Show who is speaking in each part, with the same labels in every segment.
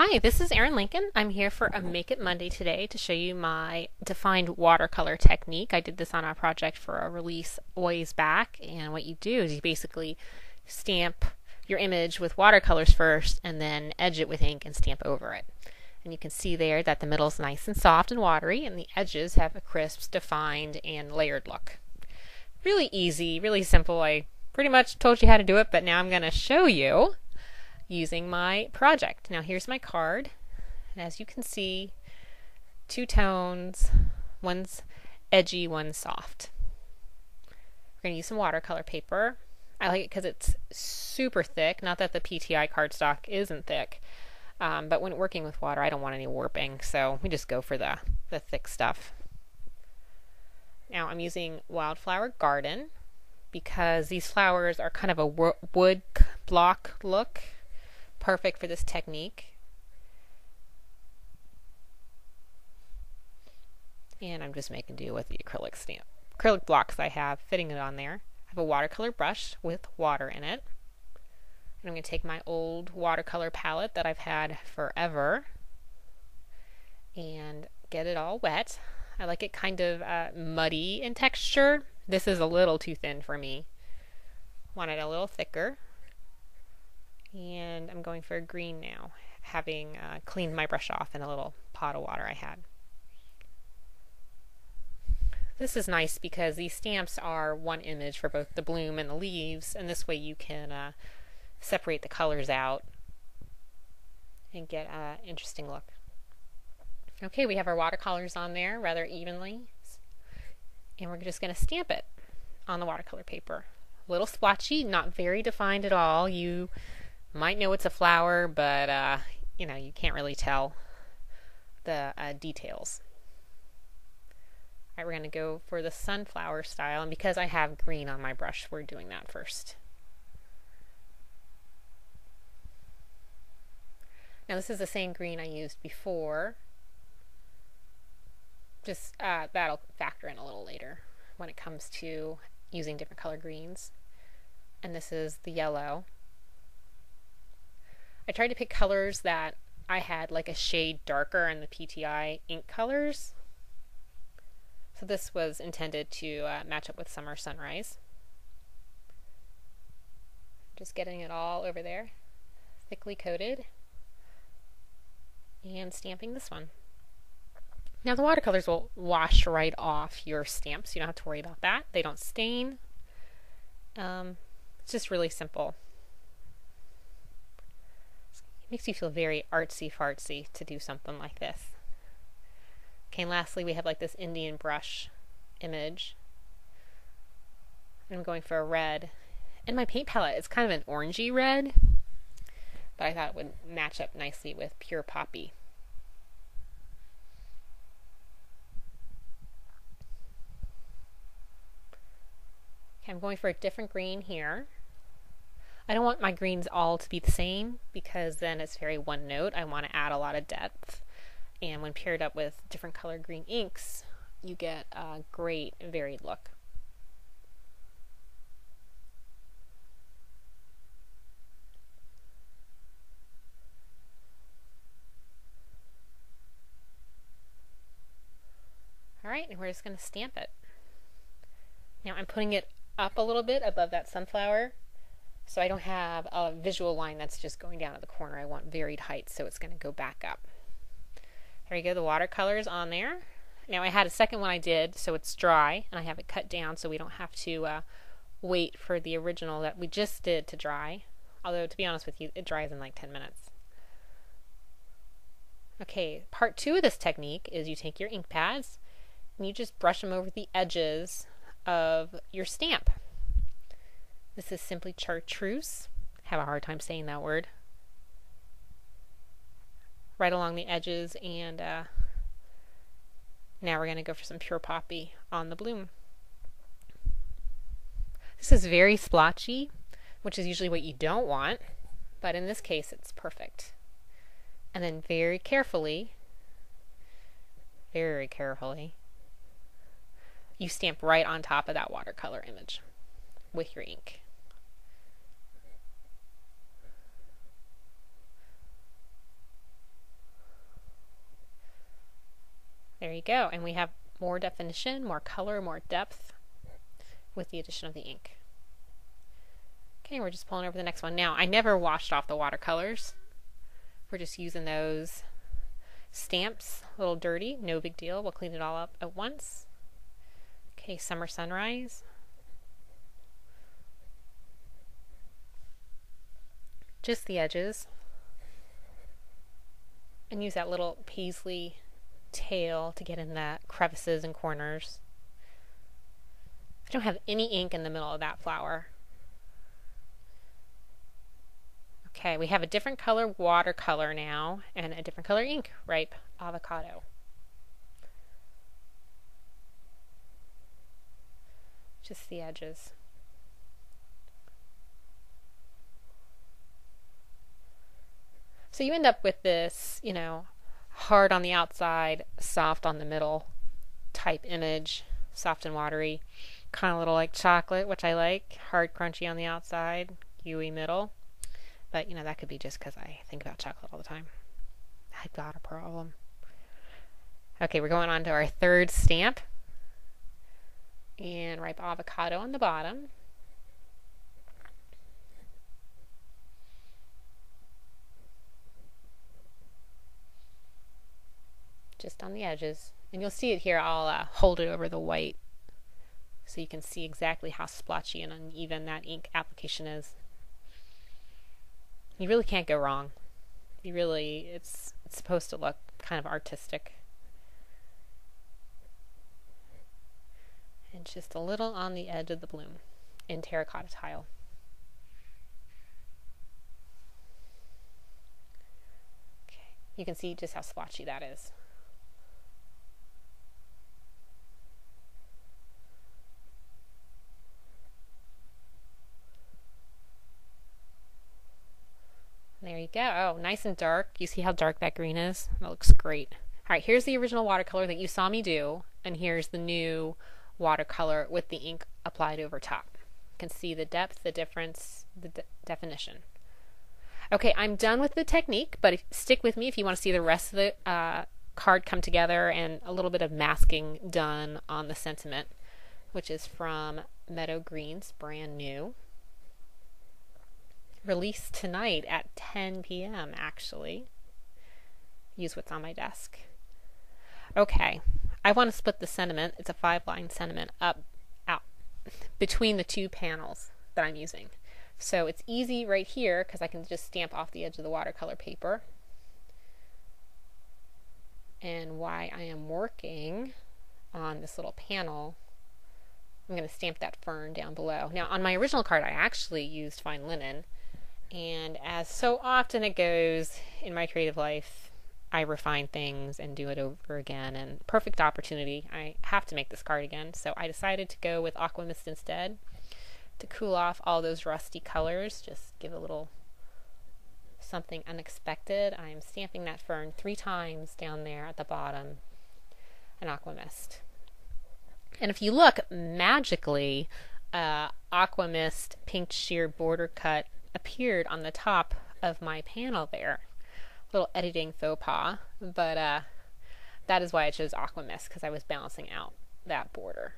Speaker 1: Hi, this is Erin Lincoln. I'm here for a Make It Monday today to show you my defined watercolor technique. I did this on a project for a release a ways back, and what you do is you basically stamp your image with watercolors first and then edge it with ink and stamp over it. And you can see there that the middle is nice and soft and watery, and the edges have a crisp, defined, and layered look. Really easy, really simple. I pretty much told you how to do it, but now I'm going to show you using my project. Now here's my card, and as you can see, two tones, one's edgy, one's soft. We're going to use some watercolor paper. I like it because it's super thick, not that the PTI cardstock isn't thick, but when working with water I don't want any warping, so we just go for the thick stuff. Now I'm using Wildflower Garden because these flowers are kind of a wood block look. Perfect for this technique. And I'm just making do with the acrylic blocks I have, fitting it on there. I have a watercolor brush with water in it. And I'm going to take my old watercolor palette that I've had forever and get it all wet. I like it kind of muddy in texture. This is a little too thin for me. Want it a little thicker. And I'm going for a green now, having cleaned my brush off in a little pot of water I had. This is nice because these stamps are one image for both the bloom and the leaves, and this way you can separate the colors out and get an interesting look. Okay, we have our watercolors on there rather evenly, and we're just going to stamp it on the watercolor paper. A little splotchy, not very defined at all. You might know it's a flower, but you can't really tell the details. Alright, we're going to go for the sunflower style, and because I have green on my brush, we're doing that first. Now this is the same green I used before, just that'll factor in a little later when it comes to using different color greens. And this is the yellow. I tried to pick colors that I had like a shade darker in the PTI ink colors. So this was intended to match up with Summer Sunrise. Just getting it all over there, thickly coated, and stamping this one. Now the watercolors will wash right off your stamps. You don't have to worry about that. They don't stain. It's just really simple. Makes you feel very artsy-fartsy to do something like this. Okay, and lastly we have like this Indian brush image. I'm going for a red. And my paint palette is kind of an orangey red, but I thought it would match up nicely with pure poppy. Okay, I'm going for a different green here. I don't want my greens all to be the same because then it's very one note. I want to add a lot of depth, and when paired up with different color green inks you get a great varied look. Alright, and we're just going to stamp it. Now I'm putting it up a little bit above that sunflower, so I don't have a visual line that's just going down at the corner. I want varied height, so it's going to go back up. There we go, the watercolors on there. Now I had a second one I did, so it's dry, and I have it cut down so we don't have to wait for the original that we just did to dry. Although, to be honest with you, it dries in like 10 minutes. Okay, part 2 of this technique is you take your ink pads and you just brush them over the edges of your stamp. This is simply chartreuse. I have a hard time saying that word. Right along the edges, and now we're going to go for some pure poppy on the bloom. This is very splotchy, which is usually what you don't want, but in this case it's perfect. And then very carefully, you stamp right on top of that watercolor image with your ink. you go. And we have more definition, more color, more depth with the addition of the ink. Okay, we're just pulling over the next one. Now, I never washed off the watercolors. We're just using those stamps, a little dirty, no big deal. We'll clean it all up at once. Okay, Summer Sunrise. Just the edges. And use that little paisley tail to get in the crevices and corners. I don't have any ink in the middle of that flower. Okay, we have a different color watercolor now and a different color ink, Ripe Avocado. Just the edges. So you end up with this, you know, hard on the outside, soft on the middle type image, soft and watery, kind of a little like chocolate, which I like, hard crunchy on the outside, gooey middle. But, you know, that could be just because I think about chocolate all the time. I've got a problem. Okay, we're going on to our third stamp. And Ripe Avocado on the bottom. Just on the edges. And you'll see it here. I'll hold it over the white so you can see exactly how splotchy and uneven that ink application is. You really can't go wrong. It's supposed to look kind of artistic. And just a little on the edge of the bloom in terracotta tile. Okay, you can see just how splotchy that is. There you go. Oh, nice and dark. You see how dark that green is? That looks great. All right, here's the original watercolor that you saw me do, and here's the new watercolor with the ink applied over top. You can see the depth, the difference, the definition. Okay, I'm done with the technique, but stick with me if you want to see the rest of the card come together and a little bit of masking done on the sentiment, which is from Meadow Greens, brand new. Released tonight at 10 p.m. actually. Use what's on my desk. Okay, I want to split the sentiment. It's a 5-line sentiment out between the two panels that I'm using. So it's easy right here because I can just stamp off the edge of the watercolor paper. And while I am working on this little panel, I'm going to stamp that fern down below. Now on my original card I actually used fine linen. And as so often it goes in my creative life, I refine things and do it over again. And perfect opportunity. I have to make this card again. So I decided to go with Aqua Mist instead to cool off all those rusty colors. Just give a little something unexpected. I'm stamping that fern 3 times down there at the bottom in Aqua Mist. And if you look, magically, Aqua Mist pink sheer border cut appeared on the top of my panel there. Little editing faux pas, but that is why I chose Aqua Mist, because I was balancing out that border.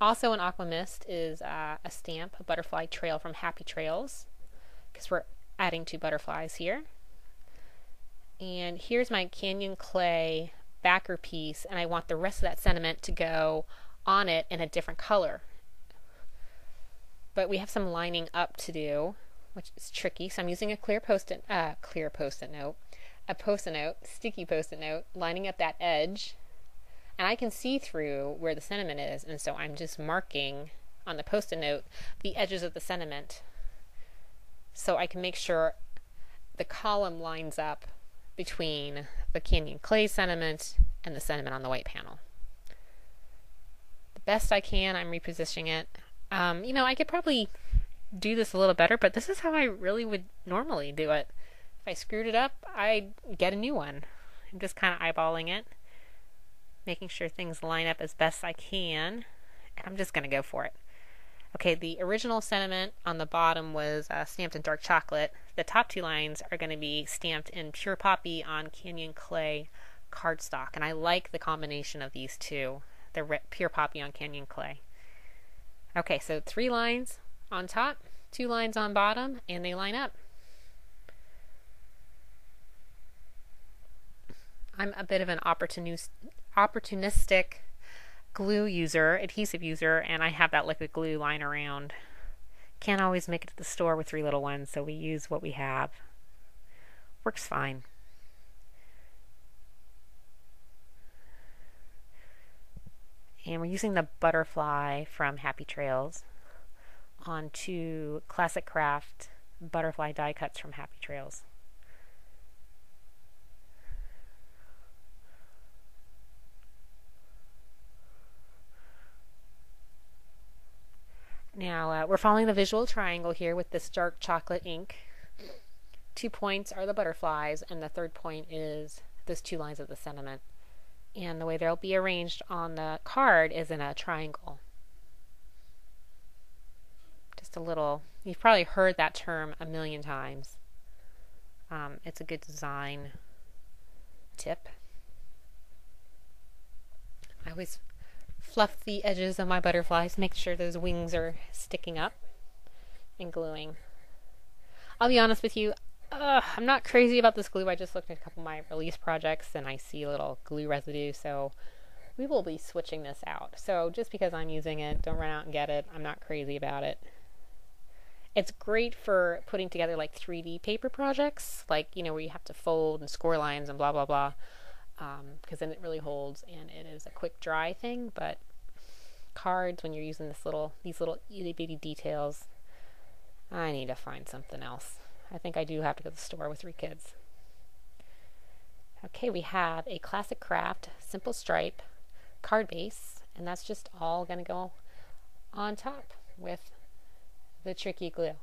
Speaker 1: Also in Aqua Mist is a stamp, a butterfly trail from Happy Trails, because we're adding 2 butterflies here. And here's my Canyon Clay backer piece, and I want the rest of that sentiment to go on it in a different color. But we have some lining up to do, which is tricky. So I'm using a clear post-it note, sticky post-it note, lining up that edge. And I can see through where the sentiment is, and so I'm just marking on the post-it note the edges of the sentiment so I can make sure the column lines up between the Canyon Clay sentiment and the sentiment on the white panel. The best I can, I'm repositioning it. You know, I could probably do this a little better, but this is how I really would normally do it. If I screwed it up, I'd get a new one. I'm just kind of eyeballing it, making sure things line up as best I can, and I'm just going to go for it. Okay, the original sentiment on the bottom was stamped in dark chocolate. The top two lines are going to be stamped in pure poppy on Canyon clay cardstock, and I like the combination of these two, the pure poppy on Canyon clay. Okay, so 3 lines on top, 2 lines on bottom, and they line up. I'm a bit of an opportunistic glue user, adhesive user, and I have that liquid glue lying around. Can't always make it to the store with 3 little ones, so we use what we have. Works fine. And we're using the butterfly from Happy Trails on 2 Classic Craft butterfly die cuts from Happy Trails. Now we're following the visual triangle here with this dark chocolate ink. 2 points are the butterflies, and the 3rd point is those 2 lines of the sentiment. And the way they'll be arranged on the card is in a triangle. Just a little, you've probably heard that term a million times. It's a good design tip. I always fluff the edges of my butterflies, make sure those wings are sticking up and gluing. I'll be honest with you, I'm not crazy about this glue. I just looked at a couple of my release projects and I see a little glue residue, so we will be switching this out. So just because I'm using it, don't run out and get it. I'm not crazy about it. It's great for putting together like 3D paper projects, like, you know, where you have to fold and score lines and blah blah blah, because then it really holds and it is a quick dry thing. But cards, when you're using these little itty bitty details, I need to find something else. I think I do have to go to the store with 3 kids. Okay, we have a Classic Craft Simple Stripe card base, and that's just all going to go on top with the tricky glue.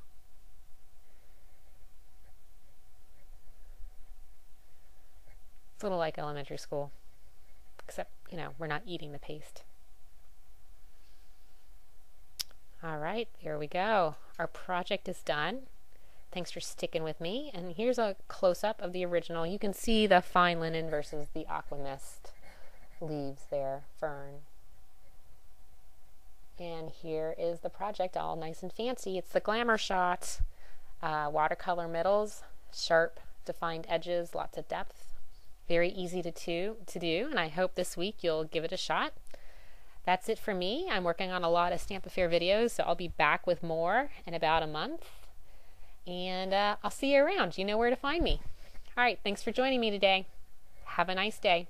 Speaker 1: It's a little like elementary school, except, you know, we're not eating the paste. All right, there we go. Our project is done. Thanks for sticking with me. And here's a close-up of the original. You can see the fine linen versus the aqua mist leaves there, fern. And here is the project, all nice and fancy. It's the glamour shot. Watercolor middles, sharp, defined edges, lots of depth. Very easy to do, and I hope this week you'll give it a shot. That's it for me. I'm working on a lot of Stamp Affair videos, so I'll be back with more in about a month. And I'll see you around. You know where to find me. All right, thanks for joining me today. Have a nice day.